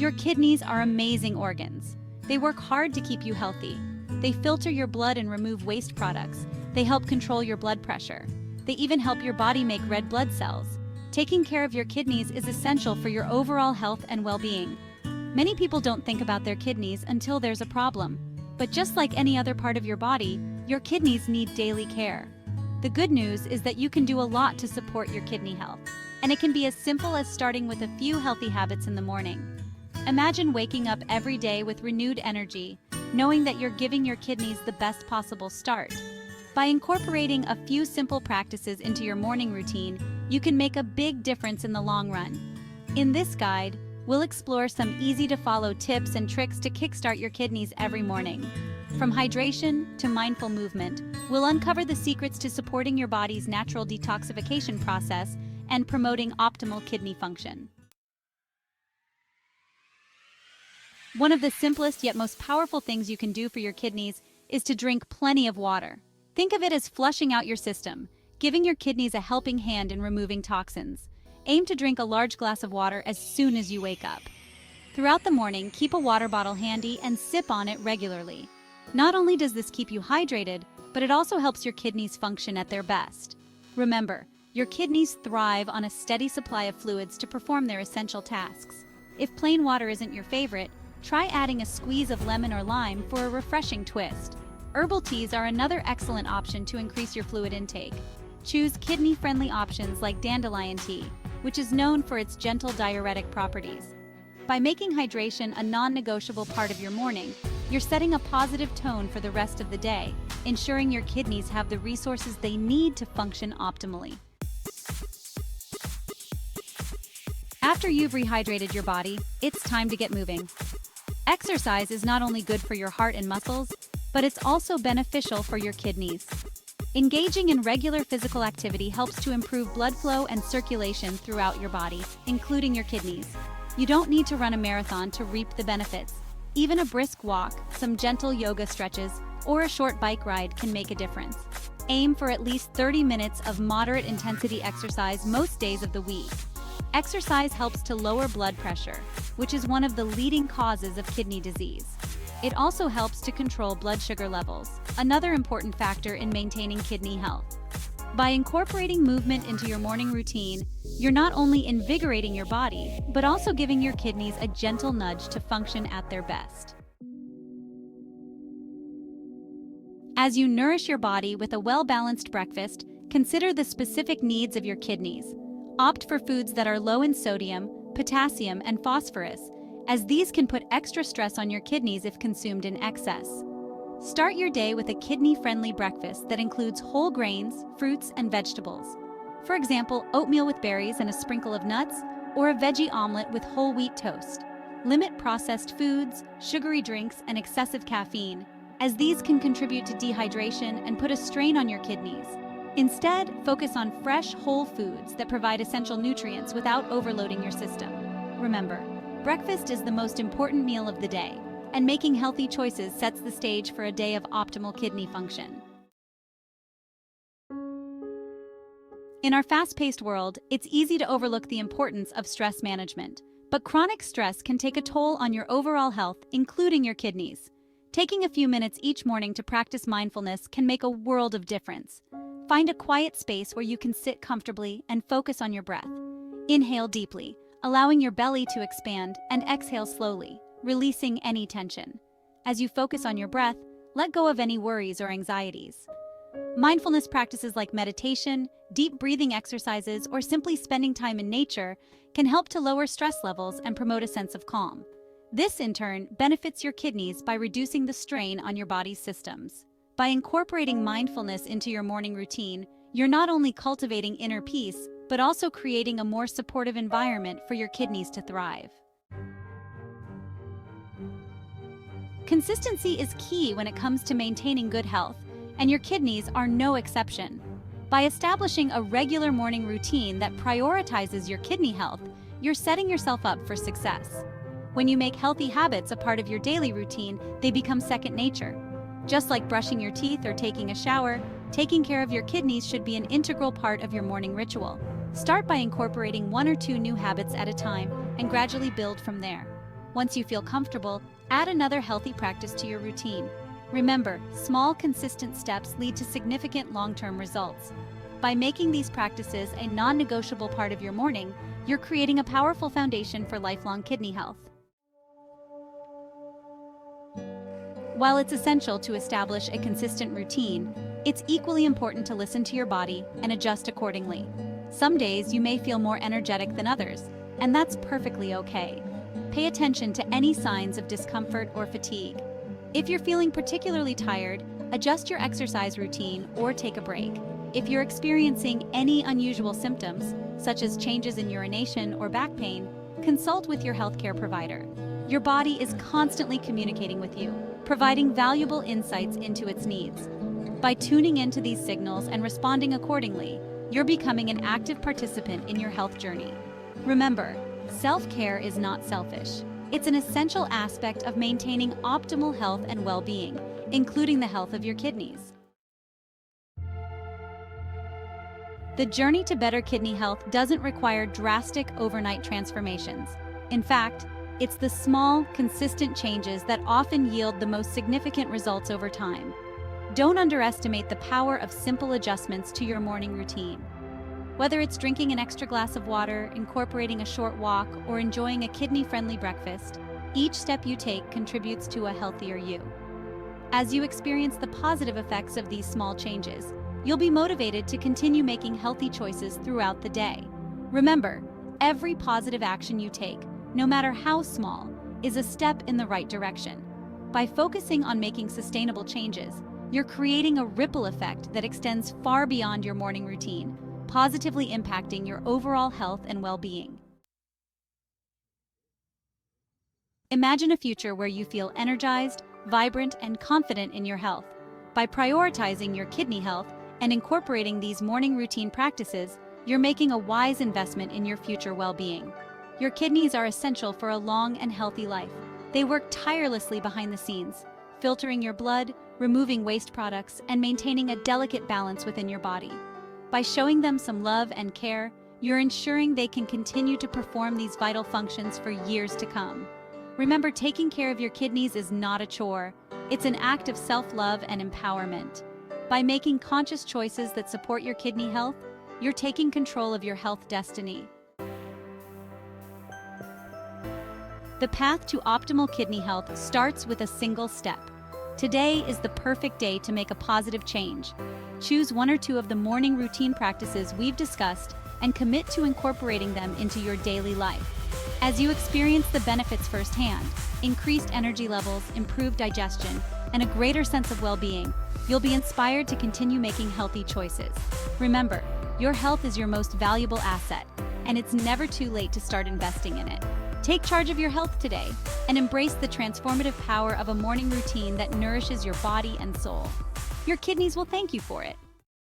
Your kidneys are amazing organs. They work hard to keep you healthy. They filter your blood and remove waste products. They help control your blood pressure. They even help your body make red blood cells. Taking care of your kidneys is essential for your overall health and well-being. Many people don't think about their kidneys until there's a problem. But just like any other part of your body, your kidneys need daily care. The good news is that you can do a lot to support your kidney health, and it can be as simple as starting with a few healthy habits in the morning. Imagine waking up every day with renewed energy, knowing that you're giving your kidneys the best possible start. By incorporating a few simple practices into your morning routine, you can make a big difference in the long run. In this guide, we'll explore some easy-to-follow tips and tricks to kickstart your kidneys every morning. From hydration to mindful movement, we'll uncover the secrets to supporting your body's natural detoxification process and promoting optimal kidney function. One of the simplest yet most powerful things you can do for your kidneys is to drink plenty of water. Think of it as flushing out your system, giving your kidneys a helping hand in removing toxins. Aim to drink a large glass of water as soon as you wake up. Throughout the morning, keep a water bottle handy and sip on it regularly. Not only does this keep you hydrated, but it also helps your kidneys function at their best. Remember, your kidneys thrive on a steady supply of fluids to perform their essential tasks. If plain water isn't your favorite, try adding a squeeze of lemon or lime for a refreshing twist. Herbal teas are another excellent option to increase your fluid intake. Choose kidney-friendly options like dandelion tea, which is known for its gentle diuretic properties. By making hydration a non-negotiable part of your morning, you're setting a positive tone for the rest of the day, ensuring your kidneys have the resources they need to function optimally. After you've rehydrated your body, it's time to get moving. Exercise is not only good for your heart and muscles, but it's also beneficial for your kidneys. Engaging in regular physical activity helps to improve blood flow and circulation throughout your body, including your kidneys. You don't need to run a marathon to reap the benefits. Even a brisk walk, some gentle yoga stretches, or a short bike ride can make a difference. Aim for at least 30 minutes of moderate intensity exercise most days of the week. Exercise helps to lower blood pressure, which is one of the leading causes of kidney disease. It also helps to control blood sugar levels, another important factor in maintaining kidney health. By incorporating movement into your morning routine, you're not only invigorating your body, but also giving your kidneys a gentle nudge to function at their best. As you nourish your body with a well-balanced breakfast, consider the specific needs of your kidneys. Opt for foods that are low in sodium, potassium, and phosphorus, as these can put extra stress on your kidneys if consumed in excess. Start your day with a kidney-friendly breakfast that includes whole grains, fruits, and vegetables. For example, oatmeal with berries and a sprinkle of nuts, or a veggie omelet with whole wheat toast. Limit processed foods, sugary drinks, and excessive caffeine, as these can contribute to dehydration and put a strain on your kidneys. Instead, focus on fresh, whole foods that provide essential nutrients without overloading your system. Remember, breakfast is the most important meal of the day, and making healthy choices sets the stage for a day of optimal kidney function. In our fast-paced world, it's easy to overlook the importance of stress management. But chronic stress can take a toll on your overall health, including your kidneys. Taking a few minutes each morning to practice mindfulness can make a world of difference. Find a quiet space where you can sit comfortably and focus on your breath. Inhale deeply, allowing your belly to expand, and exhale slowly, releasing any tension. As you focus on your breath, let go of any worries or anxieties. Mindfulness practices like meditation, deep breathing exercises, or simply spending time in nature can help to lower stress levels and promote a sense of calm. This, in turn, benefits your kidneys by reducing the strain on your body's systems. By incorporating mindfulness into your morning routine, you're not only cultivating inner peace, but also creating a more supportive environment for your kidneys to thrive. Consistency is key when it comes to maintaining good health, and your kidneys are no exception. By establishing a regular morning routine that prioritizes your kidney health, you're setting yourself up for success. When you make healthy habits a part of your daily routine, they become second nature. Just like brushing your teeth or taking a shower, taking care of your kidneys should be an integral part of your morning ritual. Start by incorporating 1 or 2 new habits at a time and gradually build from there. Once you feel comfortable, add another healthy practice to your routine. Remember, small, consistent steps lead to significant long-term results. By making these practices a non-negotiable part of your morning, you're creating a powerful foundation for lifelong kidney health. While it's essential to establish a consistent routine, it's equally important to listen to your body and adjust accordingly. Some days you may feel more energetic than others, and that's perfectly okay. Pay attention to any signs of discomfort or fatigue. If you're feeling particularly tired, adjust your exercise routine or take a break. If you're experiencing any unusual symptoms, such as changes in urination or back pain, consult with your healthcare provider. Your body is constantly communicating with you, providing valuable insights into its needs. By tuning into these signals and responding accordingly, you're becoming an active participant in your health journey. Remember, self-care is not selfish. It's an essential aspect of maintaining optimal health and well-being, including the health of your kidneys. The journey to better kidney health doesn't require drastic overnight transformations. In fact, it's the small, consistent changes that often yield the most significant results over time. Don't underestimate the power of simple adjustments to your morning routine. Whether it's drinking an extra glass of water, incorporating a short walk, or enjoying a kidney-friendly breakfast, each step you take contributes to a healthier you. As you experience the positive effects of these small changes, you'll be motivated to continue making healthy choices throughout the day. Remember, every positive action you take, no matter how small, is a step in the right direction. By focusing on making sustainable changes, you're creating a ripple effect that extends far beyond your morning routine, positively impacting your overall health and well-being. Imagine a future where you feel energized, vibrant, and confident in your health. By prioritizing your kidney health and incorporating these morning routine practices, you're making a wise investment in your future well-being. Your kidneys are essential for a long and healthy life. They work tirelessly behind the scenes, filtering your blood, removing waste products, and maintaining a delicate balance within your body. By showing them some love and care, you're ensuring they can continue to perform these vital functions for years to come. Remember, taking care of your kidneys is not a chore. It's an act of self-love and empowerment. By making conscious choices that support your kidney health, you're taking control of your health destiny. The path to optimal kidney health starts with a single step. Today is the perfect day to make a positive change. Choose one or two of the morning routine practices we've discussed and commit to incorporating them into your daily life. As you experience the benefits firsthand, increased energy levels, improved digestion, and a greater sense of well-being, you'll be inspired to continue making healthy choices. Remember, your health is your most valuable asset, and it's never too late to start investing in it. Take charge of your health today and embrace the transformative power of a morning routine that nourishes your body and soul. Your kidneys will thank you for it.